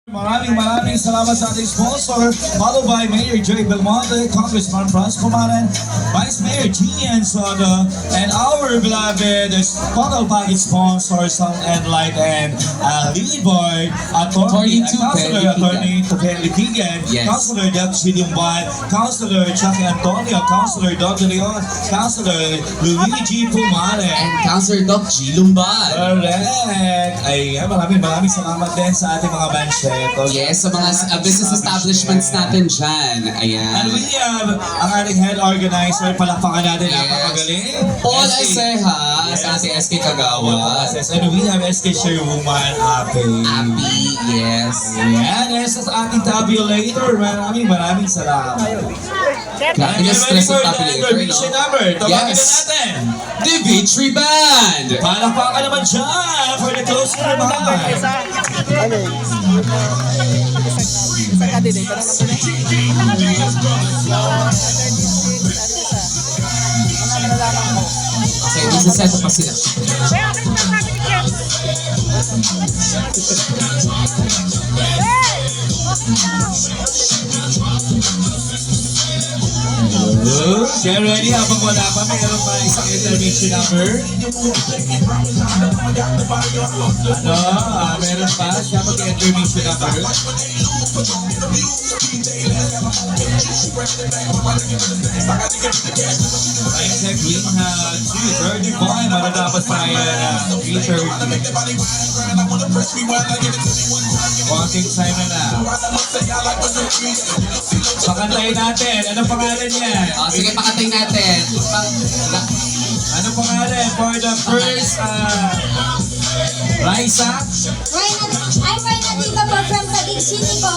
Maraming salamat sa ating sponsor, followed by Mayor Joy Belmonte, Congressman Franz Comanan, Vice Mayor Gian Soto, and our beloved photo package sponsor, Sun and Light, and lead board, Attorney Tupeli Kigan, Yes. Councilor Deb Chiliumban, Councilor Chucky Antonio, Councilor Doc De Leon, Councilor Luigi Pumare, And Councilor Doc G. Lumbad. correct! Ayan, maraming salamat din sa ating mga bandset. Yes, sa mga business establishments natin dyan. And Ayan. we have ang ating head organizer, palakpakan natin, Yes. napakagaling. Paul SK Aceja, sa ating SK Kagawa. And we have SK Chairwoman, Ape. Abby, yes. Yan, yes, sa ating tabulator. Maraming salamat. Grabe na stress ng tabulator, no? Mission number, tawagin Yes. na natin. The Victory Band! Palakpakan naman dyan for the closing remarks. Okay, nasa-set up pa sila. Get ready, habang wala pa, mayroon pa isang intermission number. Meron pa, siya mag-intermission number. Mindset Green ha, 2:35, matatapos pa yan, 3:30. Walking time na. Pakantayin natin, anong pangalan niya? O, sige, pakatay natin. Anong pangalan for the first, Raisa? I'm Rina Diva po from Taguig City po.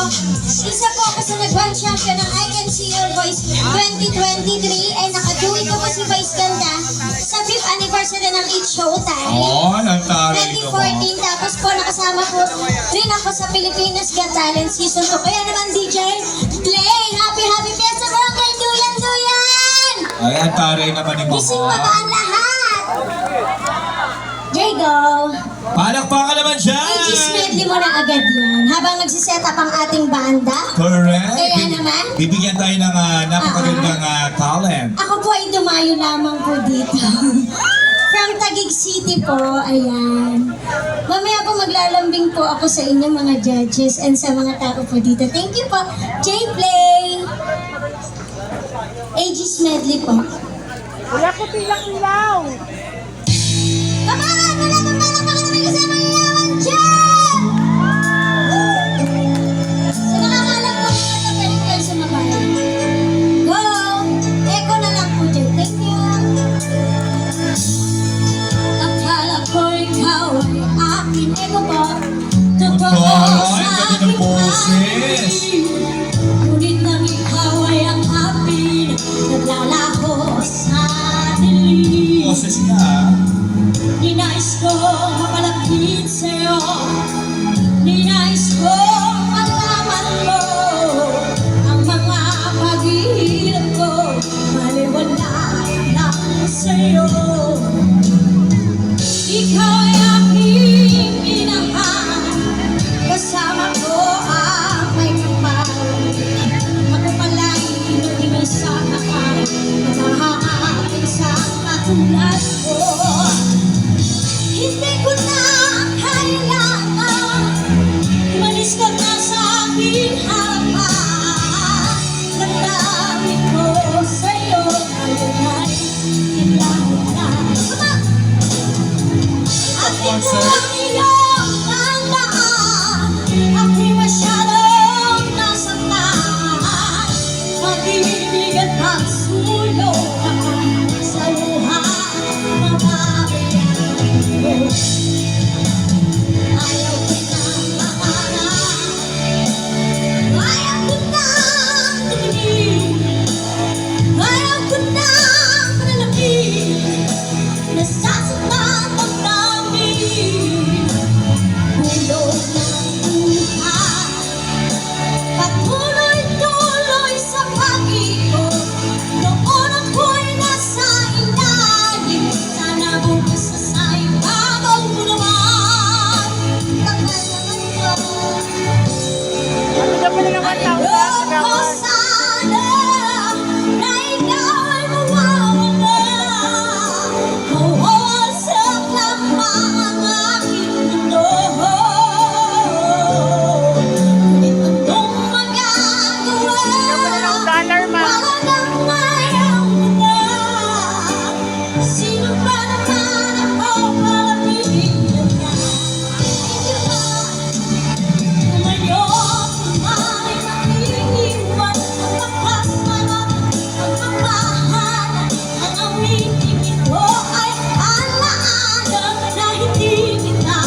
Isa po ako sa nag-grand champion ng I Can See Your Voice 2023 and nakaduwi ko po si Vice Ganda sa 5th anniversary ng It's Showtime. Oh, ang taray ko. 2014, tapos po nakasama po rin ako sa Pilipinas Got Talent Season 2. Kaya naman DJ, play! Happy Fiesta Barangay Duyan! Ay, ang taray naman ni Gising pa ba Mama. ang lahat? There you go. Palakpakan naman dyan! Ages medley mo na agad yan habang nagsiset up ang ating banda. Correct. Kaya naman? Bibigyan tayo ng napakagandang talent. Ako po ay dumayo lamang po dito. From Taguig City po, ayan. Mamaya po maglalambing po ako sa inyo mga judges and sa mga tao po dito. Thank you po. J-Play! Ages medley po. Kuya ko tilang ilaw. Come on! Wala pang palakpakan na may kasama yaman dyan! Sa nakakalam po mga tapalit kayo sa mabayan. Go! Echo na lang po dyan. Thank you! Akala ko ikaw ay akin. Echo po. Totoo Ay, sa ganda ng aking boses. akin. Ngunit nang ikaw ay ang akin, naglalaho sa dilim. Boses niya. Ninais ko mapalapit sa'yo. Ninais ko malaman mo ang mga paghihirap ko. Maliwanag lang sa'yo. Ikaw ay aking inahan. Kasama ko ang may kapal. Ako pala'y nag-iisang ay namahain sa katulad ko. Hindi ko na kailangan umalis ka na sa aking harapan. Nagdamit ko sa'yo, ngayon ay kailangan na. Atin mo ang iyong tandaan, ako'y masyadong nasaktan. Pag-ibig at pagsulong sa luha ng ayaw ko na mahanap. Ayaw ko na tumingin. Ayaw ko na manalangin. Nasasaktan ang damdamin. Ko sana na ikaw ay mawawala. Mawawasak lamang ang aking mundo. Ngunit anong magagawa? Dollar, ma. Talagang ayaw mo na. Sino ba naman ako para piliin ka? Hindi ba? Ngayon, ay nakikiwan ang pagkasala, ang pagmamahal, ang awitin ito ay alaala na hindi kita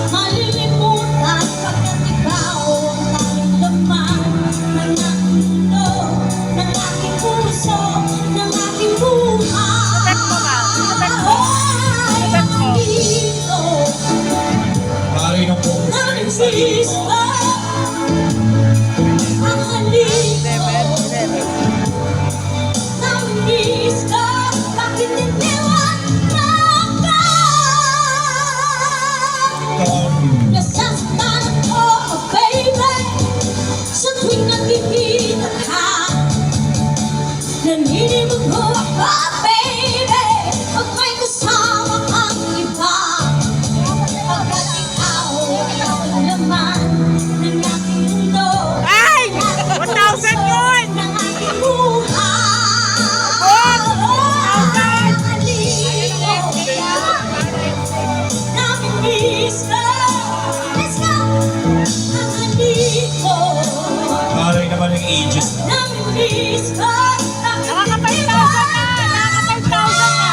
malilimutan pagkat ikaw ang tanging laman ng aking mundo, ng aking puso, ng aking buhay. Ay, nandito, Pare ng boses sa nandito. iba. Ang halika, namiss ka, bakit iniwan mo ka? Nasasaktan ako, oh baby, sa tuwing nakikita ka. Naninimog ko ako, baby, pag may kasama kang iba. Pagkat ikaw ay ang laman ng aking mundo. Ay! 1,000 yun! Ng aking buhay. Namimiss ka. Let's go. Ang haliko. Pare naman ng ages. Namimiss ka. Nakaka-5,000 na! Nakaka-5,000 na!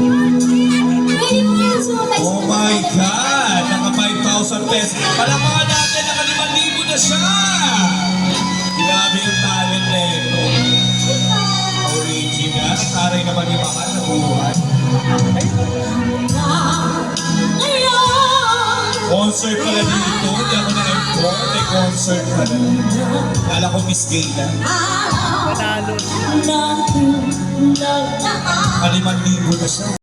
Pwede mo kayo sumabay Oh sa my God! Naka 5,000 pesos. Palamahan natin, naka 5,000 na siya! Grabe yung talent na ito. Original. Taray naman yung mga nabuhay. Ngayon. Concert pala dito. Hindi ako na-inform. May concert pala. Kala ko Miss Gay na. Panalo. Nagtulog na 5,000 na siya.